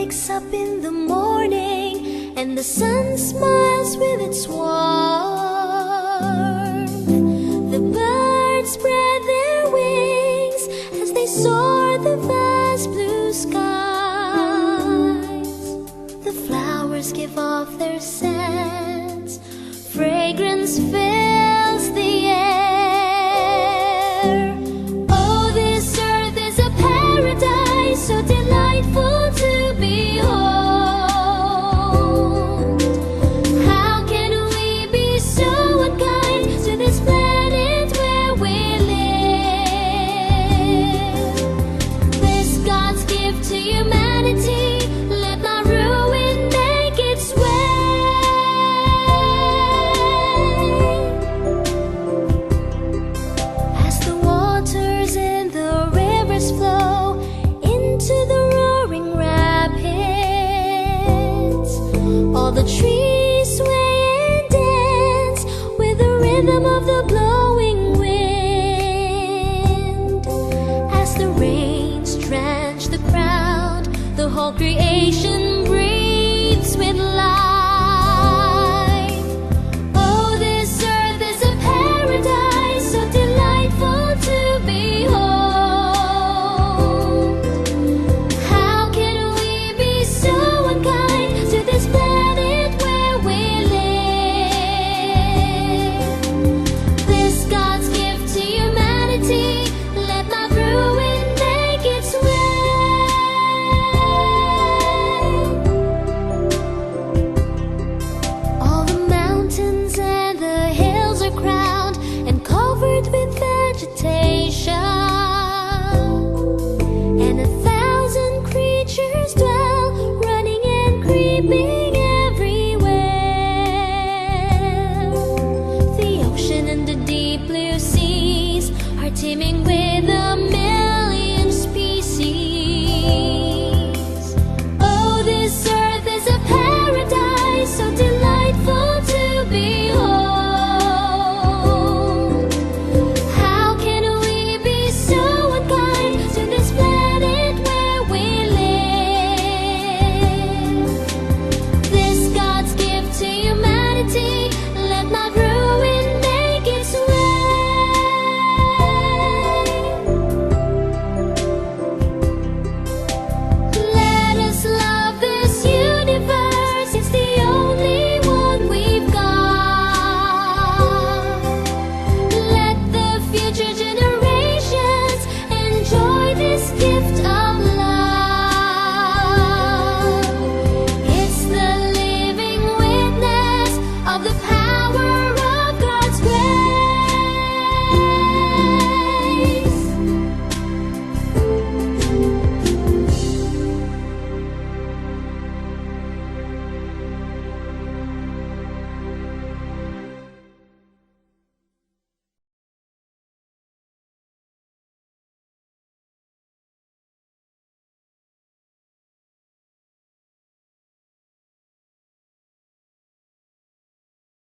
wakes up in the morning and the sun smiles with its warmth. The birds spread their wings as they soar the vast blue skies. The flowers give off their scents, fragrance fills the air. Oh, this earth is a paradise, so delightful to behold. How can we be so unkind to this planet where we live? This God's gift to humanity, let not ruin make its way. As the waters in the rivers flow into the roaring rapids, all the trees sway and dance with the rhythm of the blowing wind. As the rains drench the ground, the whole creation breathes with life.